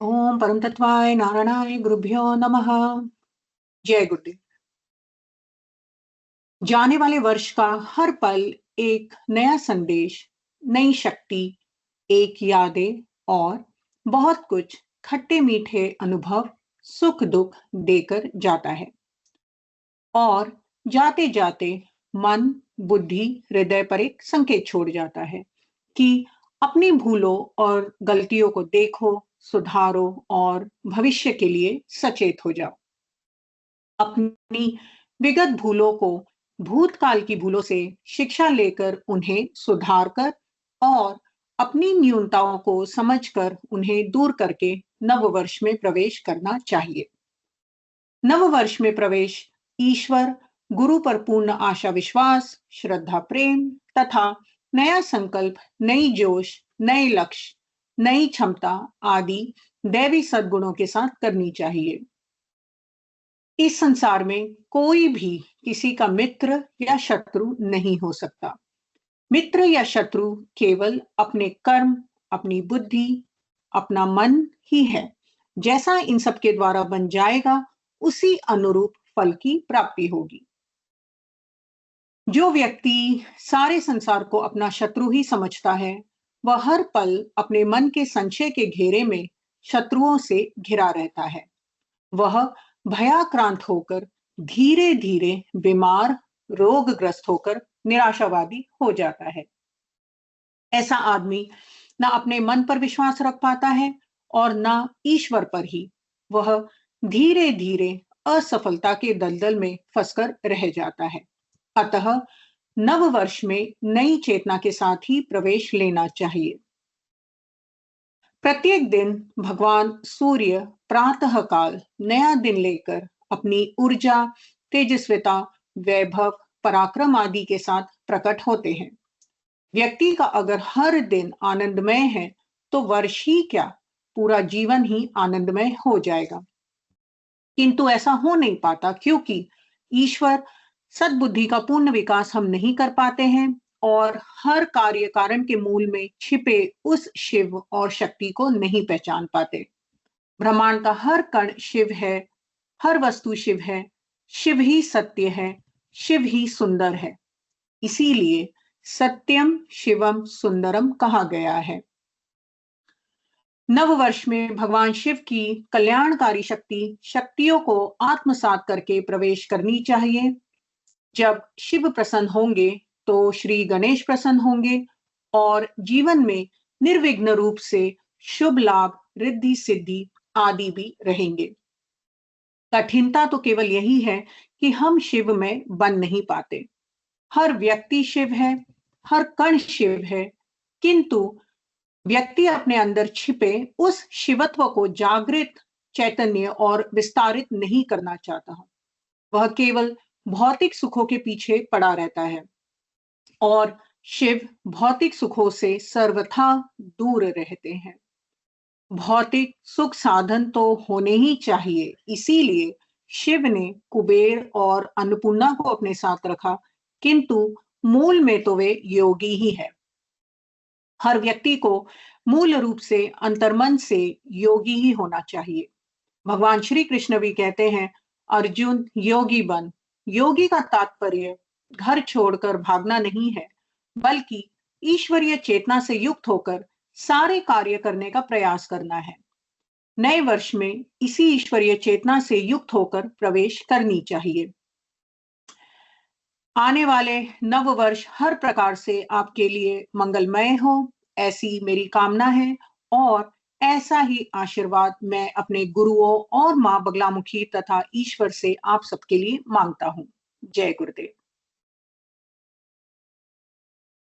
ओम परम तत्वाय नारायणाय गुरुभ्यो नमः। जय गुरुदेव। जाने वाले वर्ष का हर पल एक नया संदेश, नई शक्ति, एक यादें और बहुत कुछ खट्टे मीठे अनुभव, सुख दुख देकर जाता है। और जाते जाते मन, बुद्धि, हृदय पर एक संकेत छोड़ जाता है कि अपनी भूलों और गलतियों को देखो, सुधारो और भविष्य के लिए सचेत हो जाओ। अपनी विगत भूलों को, भूतकाल की भूलों से शिक्षा लेकर उन्हें सुधार कर और अपनी न्यूनताओं को समझकर उन्हें दूर करके नव वर्ष में प्रवेश करना चाहिए। नव वर्ष में प्रवेश ईश्वर, गुरु पर पूर्ण आशा विश्वास, श्रद्धा प्रेम तथा नया संकल्प, नई जोश, नए लक्ष्य, नई क्षमता आदि दैवी सद्गुणों के साथ करनी चाहिए। इस संसार में कोई भी किसी का मित्र या शत्रु नहीं हो सकता। मित्र या शत्रु केवल अपने कर्म, अपनी बुद्धि, अपना मन ही है। जैसा इन सब के द्वारा बन जाएगा, उसी अनुरूप फल की प्राप्ति होगी। जो व्यक्ति सारे संसार को अपना शत्रु ही समझता है, वह हर पल अपने मन के संशय के घेरे में शत्रुओं से घिरा रहता है। वह भयाक्रांत होकर धीरे धीरे बीमार, रोगग्रस्त होकर निराशावादी हो जाता है। ऐसा आदमी ना अपने मन पर विश्वास रख पाता है और ना ईश्वर पर ही। वह धीरे धीरे असफलता के दलदल में फंसकर रह जाता है। अतः नव वर्ष में नई चेतना के साथ ही प्रवेश लेना चाहिए। प्रत्येक दिन भगवान सूर्य प्रातः काल नया दिन लेकर अपनी ऊर्जा, तेजस्विता, वैभव, पराक्रम आदि के साथ प्रकट होते हैं। व्यक्ति का अगर हर दिन आनंदमय है, तो वर्ष ही क्या, पूरा जीवन ही आनंदमय हो जाएगा। किंतु ऐसा हो नहीं पाता, क्योंकि ईश्वर सद्बुद्धि का पूर्ण विकास हम नहीं कर पाते हैं और हर कार्य कारण के मूल में छिपे उस शिव और शक्ति को नहीं पहचान पाते। ब्रह्मांड का हर कण शिव है, हर वस्तु शिव है, शिव ही सत्य है, शिव ही सुंदर है। इसीलिए सत्यम शिवम सुंदरम कहा गया है। नव वर्ष में भगवान शिव की कल्याणकारी शक्तियों को आत्मसात करके प्रवेश करनी चाहिए। जब शिव प्रसन्न होंगे, तो श्री गणेश प्रसन्न होंगे और जीवन में निर्विघ्न रूप से शुभ लाभ, रिद्धि सिद्धि आदि भी रहेंगे। कठिनता तो केवल यही है कि हम शिव में बन नहीं पाते। हर व्यक्ति शिव है, हर कण शिव है, किंतु व्यक्ति अपने अंदर छिपे उस शिवत्व को जागृत, चैतन्य और विस्तारित नहीं करना चाहता। वह केवल भौतिक सुखों के पीछे पड़ा रहता है और शिव भौतिक सुखों से सर्वथा दूर रहते हैं। भौतिक सुख साधन तो होने ही चाहिए, इसीलिए शिव ने कुबेर और अन्नपूर्णा को अपने साथ रखा, किंतु मूल में तो वे योगी ही है। हर व्यक्ति को मूल रूप से अंतर्मन से योगी ही होना चाहिए। भगवान श्री कृष्ण भी कहते हैं, अर्जुन योगी बन। योगी का तात्पर्य घर छोड़कर भागना नहीं है, बल्कि ईश्वरीय चेतना से युक्त होकर सारे कार्य करने का प्रयास करना है। नए वर्ष में इसी ईश्वरीय चेतना से युक्त होकर प्रवेश करनी चाहिए। आने वाले नव वर्ष हर प्रकार से आपके लिए मंगलमय हो, ऐसी मेरी कामना है और ऐसा ही आशीर्वाद मैं अपने गुरुओं और मां बगलामुखी तथा ईश्वर से आप सबके लिए मांगता हूं। जय गुरुदेव।